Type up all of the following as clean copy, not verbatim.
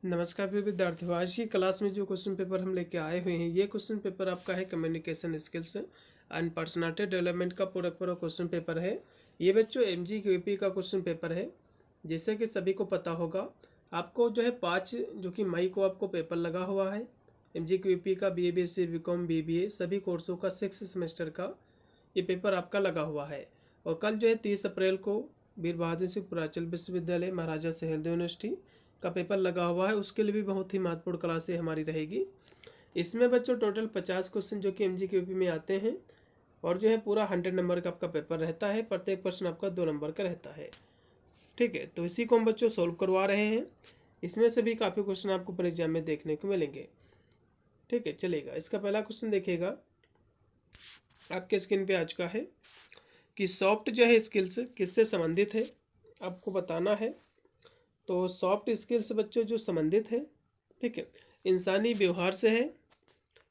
नमस्कार प्रिय विद्यार्थियों। आज की क्लास में जो क्वेश्चन पेपर हम लेके आए हुए हैं, ये क्वेश्चन पेपर आपका है communication skills and personality development का पूरा क्वेश्चन पेपर है। ये बच्चों MGQP का क्वेश्चन पेपर है। जैसे कि सभी को पता होगा, आपको जो है 5 जो कि मई को आपको पेपर लगा हुआ है MGQP का। BA BSc BCom BBA सभी कोर्सों का 6 सेमेस्टर का ये पेपर आपका लगा हुआ है। और कल जो है 30 अप्रैल को वीर बहादुर सिंह पूर्वांचल विश्वविद्यालय महाराजा सहेलदेव यूनिवर्सिटी का पेपर लगा हुआ है। उसके लिए भी बहुत ही महत्वपूर्ण क्लासें हमारी रहेगी। इसमें बच्चों टोटल 50 क्वेश्चन जो कि MGQP में आते हैं और जो है पूरा 100 नंबर का आपका पेपर रहता है। प्रत्येक प्रश्न आपका 2 नंबर का रहता है। ठीक है, तो इसी को हम बच्चों सोल्व करवा रहे हैं। इसमें से भी काफ़ी क्वेश्चन आपको पर एग्जाम में देखने को मिलेंगे। ठीक है, चलेगा। इसका पहला क्वेश्चन देखिएगा, आपके स्क्रीन पे आ चुका है कि सॉफ्ट जो है स्किल्स किससे संबंधित है, आपको बताना है। तो सॉफ्ट स्किल्स बच्चों जो संबंधित है, ठीक है, इंसानी व्यवहार से है,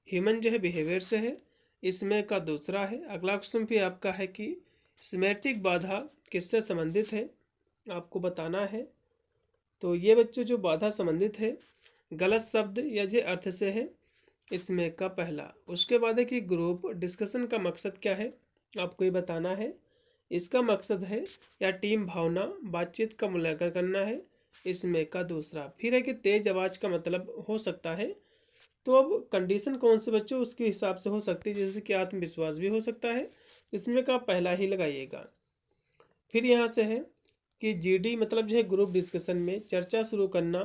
ह्यूमन जो है बिहेवियर से है। इसमें का दूसरा है। अगला क्वेश्चन भी आपका है कि सिमेट्रिक बाधा किससे संबंधित है, आपको बताना है। तो ये बच्चों जो बाधा संबंधित है गलत शब्द या जो अर्थ से है, इसमें का पहला। उसके बाद है कि ग्रुप डिस्कशन का मकसद क्या है, आपको ये बताना है। इसका मकसद है या टीम भावना बातचीत का मूल्यांकन करना है, इसमें का दूसरा। फिर है कि तेज आवाज का मतलब हो सकता है। तो अब कंडीशन कौन से बच्चों उसके हिसाब से हो सकती है, जैसे कि आत्मविश्वास भी हो सकता है, इसमें का पहला ही लगाइएगा। फिर यहाँ से है कि GD मतलब जो है ग्रुप डिस्कशन में चर्चा शुरू करना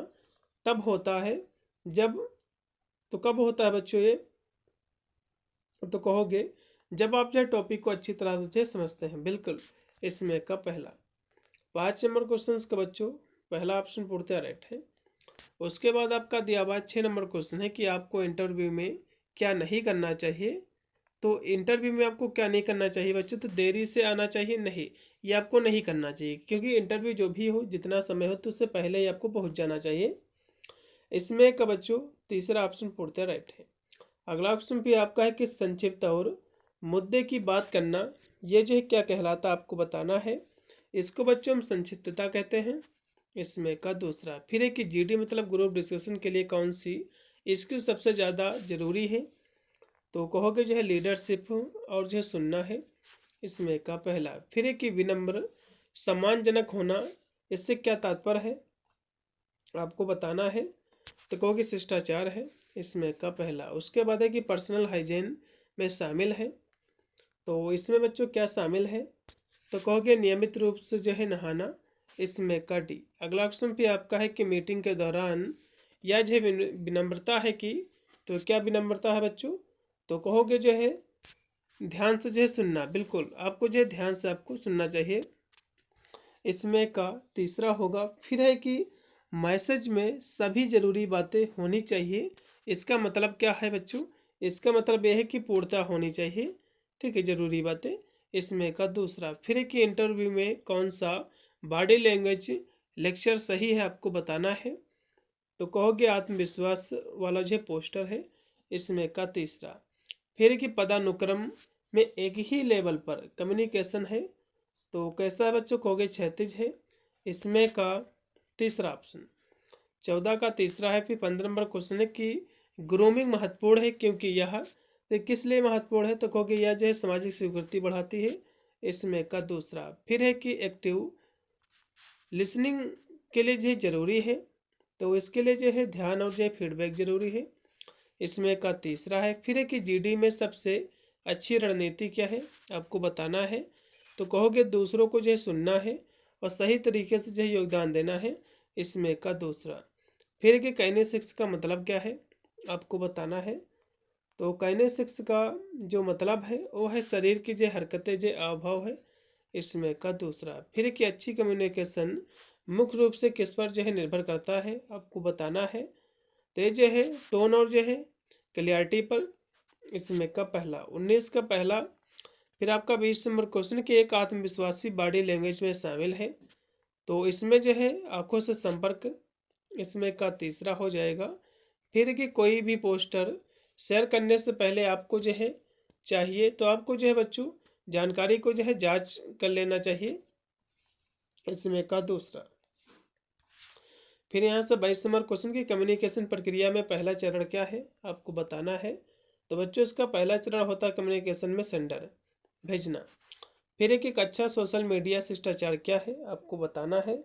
तब होता है जब, तो कब होता है बच्चों ये, तो कहोगे जब आप जो है टॉपिक को अच्छी तरह से जो है समझते हैं। बिल्कुल, इसमें का पहला। 5 नंबर क्वेश्चन का बच्चों पहला ऑप्शन पूर्णतः राइट है। उसके बाद आपका दिया हुआ 6 नंबर क्वेश्चन है कि आपको इंटरव्यू में क्या नहीं करना चाहिए। तो इंटरव्यू में आपको क्या नहीं करना चाहिए बच्चों, तो देरी से आना चाहिए नहीं, ये आपको नहीं करना चाहिए, क्योंकि इंटरव्यू जो भी हो जितना समय हो तो उससे पहले ही आपको पहुंच जाना चाहिए। इसमें का बच्चों तीसरा ऑप्शन पूर्णतः राइट है। अगला क्वेश्चन भी आपका है कि संक्षिप्त और मुद्दे की बात करना, ये जो है क्या कहलाता आपको बताना है। इसको बच्चों हम संक्षिप्तता कहते हैं, इसमें का दूसरा। फिर है कि GD मतलब ग्रुप डिस्कशन के लिए कौन सी स्किल सबसे ज़्यादा जरूरी है, तो कहोगे जो है लीडरशिप और जो है सुनना है, इसमें का पहला। फिर है कि विनम्र सम्मानजनक होना, इससे क्या तात्पर्य है, आपको बताना है। तो कहोगे शिष्टाचार है, इसमें का पहला। उसके बाद है कि पर्सनल हाइजीन में शामिल है, तो इसमें बच्चों क्या शामिल है, तो कहोगे नियमित रूप से जो है नहाना, इसमें का D। अगला क्वेश्चन भी आपका है कि मीटिंग के दौरान या जो है विनम्रता है कि, तो क्या विनम्रता है बच्चों, तो कहोगे जो है ध्यान से जो है सुनना। बिल्कुल, आपको जो है ध्यान से आपको सुनना चाहिए, इसमें का तीसरा होगा। फिर है कि मैसेज में सभी जरूरी बातें होनी चाहिए, इसका मतलब क्या है बच्चों, इसका मतलब यह है कि पूर्णता होनी चाहिए। ठीक है, जरूरी बातें, इसमें का दूसरा। फिर है कि इंटरव्यू में कौन सा बॉडी लैंग्वेज लेक्चर सही है, आपको बताना है। तो कहोगे आत्मविश्वास वाला जो पोस्टर है, इसमें का तीसरा। फिर है कि पदानुक्रम में एक ही लेवल पर कम्युनिकेशन है, तो कैसा है बच्चों, कहोगे क्षैतिज है, इसमें का तीसरा ऑप्शन। 14 का तीसरा है। फिर 15 नंबर क्वेश्चन है कि ग्रूमिंग महत्वपूर्ण है क्योंकि यह, तो किस लिए महत्वपूर्ण है, तो कहोगे यह जो है सामाजिक स्वीकृति बढ़ाती है, इसमें का दूसरा। फिर है कि एक्टिव लिसनिंग के लिए जो जरूरी है, तो इसके लिए जो है ध्यान और जो है फीडबैक जरूरी है, इसमें का तीसरा है। फिर है कि GD में सबसे अच्छी रणनीति क्या है, आपको बताना है। तो कहोगे दूसरों को जो है सुनना है और सही तरीके से जो है योगदान देना है, इसमें का दूसरा। फिर है कि काइनेसिक्स का मतलब क्या है, आपको बताना है। तो काइनेसिक्स का जो मतलब है वो है शरीर की जो हरकतें जो हाव है, इसमें का दूसरा। फिर है कि अच्छी कम्युनिकेशन मुख्य रूप से किस पर जो है निर्भर करता है, आपको बताना है। तो ये जो है टोन और जो है क्लियरिटी पर, इसमें का पहला। 19 का पहला। फिर आपका 20 नंबर क्वेश्चन कि एक आत्मविश्वासी बॉडी लैंग्वेज में शामिल है, तो इसमें जो है आंखों से संपर्क, इसमें का तीसरा हो जाएगा। फिर कि कोई भी पोस्टर शेयर करने से पहले आपको जो है चाहिए, तो आपको जो है बच्चों जानकारी को जो है जांच कर लेना चाहिए, इसमें का दूसरा। फिर यहाँ से 22 नंबर क्वेश्चन की कम्युनिकेशन प्रक्रिया में पहला चरण क्या है आपको बताना है। तो बच्चों इसका पहला चरण होता है कम्युनिकेशन में सेंडर भेजना। फिर एक अच्छा सोशल मीडिया शिष्टाचार क्या है आपको बताना है।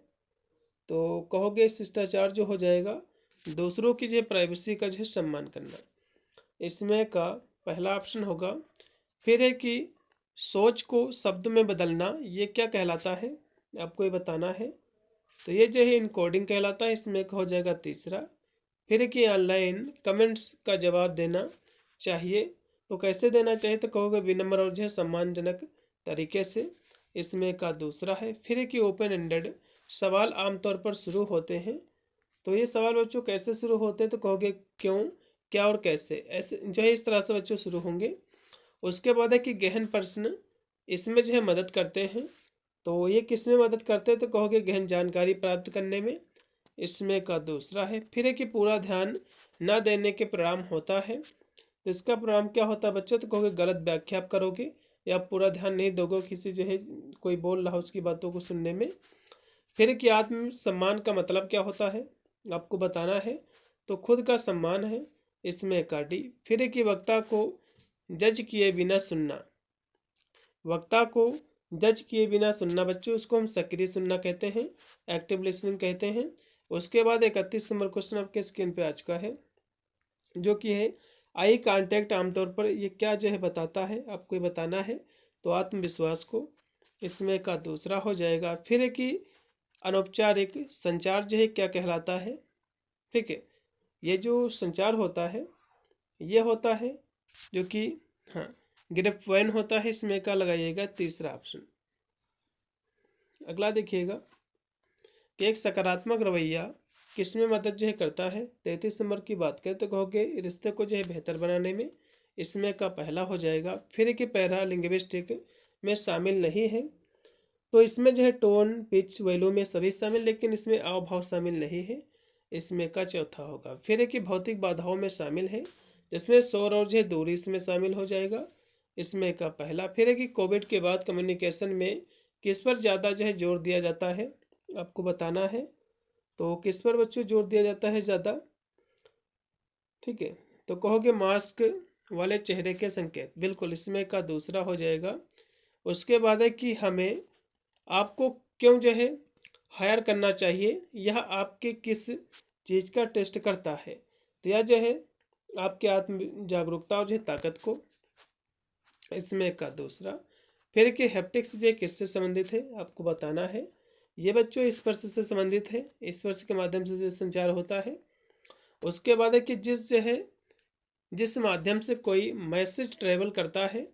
तो कहोगे शिष्टाचार जो हो जाएगा दूसरों की जो प्राइवेसी का जो है सम्मान करना, इसमें का पहला ऑप्शन होगा। फिर है कि सोच को शब्द में बदलना, ये क्या कहलाता है आपको ये बताना है। तो ये जो है इनकोडिंग कहलाता है, इसमें का हो जाएगा तीसरा। फिर कि ऑनलाइन कमेंट्स का जवाब देना चाहिए, तो कैसे देना चाहिए तो कहोगे विनम्र और जो है सम्मानजनक तरीके से, इसमें का दूसरा है। फिर कि ओपन एंडेड सवाल आमतौर पर शुरू होते हैं, तो ये सवाल बच्चों कैसे शुरू होते हैं तो कहोगे क्यों, क्या और कैसे, ऐसे जो है इस तरह से बच्चों शुरू होंगे। उसके बाद है कि गहन प्रश्न, इसमें जो है मदद करते हैं, तो ये किस में मदद करते हैं तो कहोगे गहन जानकारी प्राप्त करने में, इसमें का दूसरा है। फिर है कि पूरा ध्यान न देने के परिणाम होता है, तो इसका परिणाम क्या होता है बच्चों तो कहोगे गलत व्याख्या आप करोगे या पूरा ध्यान नहीं दोगे किसी जो है कोई बोल रहा हो उसकी बातों को सुनने में। फिर कि आत्म सम्मान का मतलब क्या होता है आपको बताना है, तो खुद का सम्मान है, इसमें का डी। फिर कि वक्ता को जज किए बिना सुनना, वक्ता को जज किए बिना सुनना बच्चों उसको हम सक्रिय सुनना कहते हैं, एक्टिव लिसनिंग कहते हैं। उसके बाद 31 नंबर क्वेश्चन आपके स्क्रीन पे आ चुका है जो कि है आई कांटेक्ट आमतौर पर ये क्या जो है बताता है आपको ये बताना है, तो आत्मविश्वास को, इसमें का दूसरा हो जाएगा। फिर है कि अनौपचारिक संचार जो है क्या कहलाता है, ठीक है। ये जो संचार होता है ये होता है जो कि हाँ गिरफ्तार होता है, इसमें का लगाइएगा तीसरा ऑप्शन। अगला देखिएगा कि एक सकारात्मक रवैया किसमें मदद जो है करता है। 33 नंबर की बात करें तो कहोगे रिश्ते को जो है बेहतर बनाने में, इसमें का पहला हो जाएगा। फिर कि पैरा लिंग्विस्टिक में शामिल नहीं है, तो इसमें जो है टोन पिच वैल्यू में सभी शामिल, लेकिन इसमें आव भाव शामिल नहीं है, इसमें का चौथा होगा। फिर है कि भौतिक बाधाओं में शामिल है, जिसमें शोर और जो है दूरी इसमें शामिल हो जाएगा, इसमें का पहला। फिर है कि कोविड के बाद कम्युनिकेशन में किस पर ज़्यादा जो है जोर दिया जाता है आपको बताना है, तो किस पर बच्चों जोर दिया जाता है ज़्यादा, ठीक है। तो कहोगे मास्क वाले चेहरे के संकेत, बिल्कुल इसमें का दूसरा हो जाएगा। उसके बाद है कि हमें आपको क्यों जो है हायर करना चाहिए, यह आपके किस चीज़ का टेस्ट करता है, तो यह जो है आपके आत्म जागरूकता और जो है ताकत को, इसमें का दूसरा। फिर कि हैप्टिक्स जो किससे संबंधित है आपको बताना है, ये बच्चों स्पर्श से संबंधित है, स्पर्श के माध्यम से जो संचार होता है। उसके बाद है कि जिस माध्यम से कोई मैसेज ट्रेवल करता है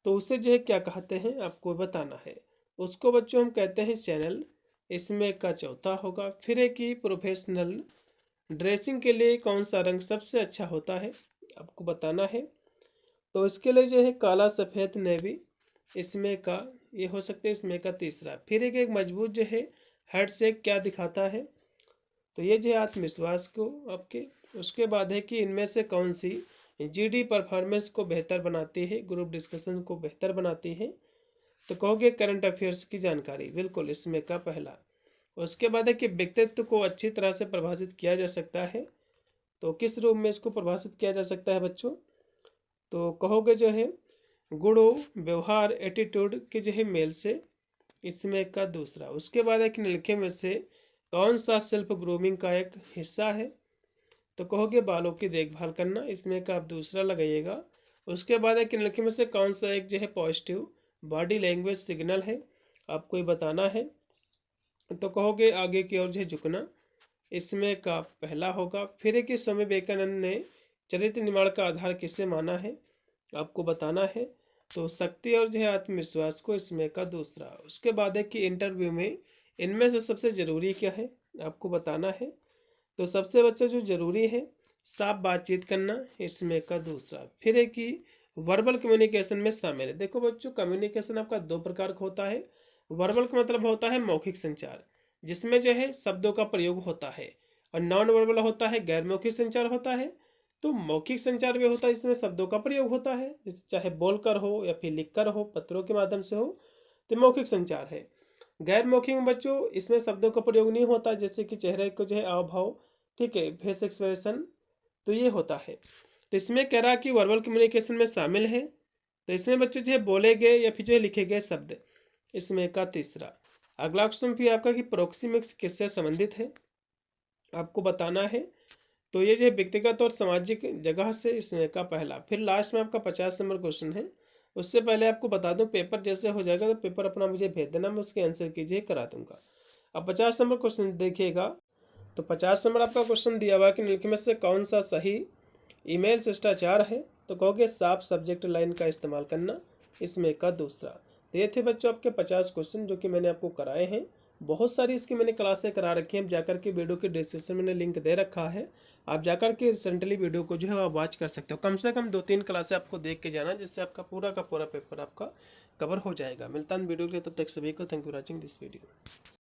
तो उसे जो है क्या कहते हैं आपको बताना है, उसको बच्चों हम कहते हैं चैनल, इसमें का चौथा होगा। फिर है कि प्रोफेशनल ड्रेसिंग के लिए कौन सा रंग सबसे अच्छा होता है आपको बताना है, तो इसके लिए जो है काला सफ़ेद नेवी, इसमें का ये हो सकता है, इसमें का तीसरा। फिर एक मजबूत जो है हेड से क्या दिखाता है, तो ये जो है आत्मविश्वास को आपके। उसके बाद है कि इनमें से कौन सी जीडी परफॉर्मेंस को बेहतर बनाती है, ग्रुप डिस्कशन को बेहतर बनाती है, तो कहोगे करंट अफेयर्स की जानकारी, बिल्कुल इसमें का पहला। उसके बाद है कि व्यक्तित्व को अच्छी तरह से परिभाषित किया जा सकता है, तो किस रूप में इसको परिभाषित किया जा सकता है बच्चों, तो कहोगे जो है गुणों व्यवहार एटीट्यूड के जो है मेल से, इसमें का दूसरा। उसके बाद है कि निम्नलिखित में से कौन सा सेल्फ ग्रूमिंग का एक हिस्सा है, तो कहोगे बालों की देखभाल करना, इसमें का आप दूसरा लगाइएगा। उसके बाद है कि निम्नलिखित में से कौन सा एक जो है पॉजिटिव बॉडी लैंग्वेज सिग्नल है आपको ये बताना है, तो कहोगे आगे की ओर जो है झुकना, इसमें का पहला होगा। फिर है कि स्वामी विवेकानंद ने चरित्र निर्माण का आधार किसे माना है आपको बताना है, तो शक्ति और जो है आत्मविश्वास को, इसमें का दूसरा। उसके बाद है कि इंटरव्यू में इनमें से सबसे ज़रूरी क्या है आपको बताना है, तो सबसे बच्चा जो ज़रूरी है साफ बातचीत करना, इसमें का दूसरा। फिर है कि वर्बल कम्युनिकेशन में शामिल है। देखो बच्चों कम्युनिकेशन आपका दो प्रकार का होता है। वर्बल का मतलब होता है मौखिक संचार, जिसमें जो है शब्दों का प्रयोग होता है, और नॉन वर्बल होता है गैर मौखिक संचार होता है। तो मौखिक संचार भी होता है जिसमें शब्दों का प्रयोग होता है, जैसे चाहे बोलकर हो या फिर लिखकर हो, पत्रों के माध्यम से हो, तो मौखिक संचार है। गैर मौखिक में बच्चों इसमें शब्दों का प्रयोग नहीं होता, जैसे कि चेहरे को जो है हाव भाव, ठीक है, फेस एक्सप्रेशन, तो ये होता है। तो इसमें कह रहा कि वर्बल कम्युनिकेशन में शामिल है, तो इसमें बच्चों जो है बोले गए या फिर जो है लिखे गए शब्द, इसमें का तीसरा। अगला क्वेश्चन भी आपका कि प्रोक्सीमिक्स किससे संबंधित है, आपको बताना है। तो ये जो है व्यक्तिगत और सामाजिक जगह से, इसमें का पहला। फिर लास्ट में आपका 50 नंबर क्वेश्चन है। उससे पहले आपको बता दूं, पेपर जैसे हो जाएगा तो पेपर अपना मुझे भेज देना, मैं उसके आंसर कीजिए करा दूंगा। अब 50 नंबर क्वेश्चन देखिएगा। तो 50 नंबर आपका क्वेश्चन दिया हुआ कि निम्नलिखित में से कौन सा सही ईमेल शिष्टाचार है, तो कहोगे साफ सब्जेक्ट लाइन का इस्तेमाल करना, इसमें का दूसरा। तो ये थे बच्चों आपके 50 क्वेश्चन जो कि मैंने आपको कराए हैं। बहुत सारी इसकी मैंने क्लासें करा रखी हैं, आप जाकर के वीडियो के डिस्क्रिप्शन में लिंक दे रखा है, आप जाकर के रिसेंटली वीडियो को जो है आप वॉच कर सकते हो। कम से कम 2-3 क्लासें आपको देख के जाना, जिससे आपका पूरा का पूरा पेपर आपका कवर हो जाएगा। मिलता है वीडियो के लिए, तब तक सभी को thank you for watching this video.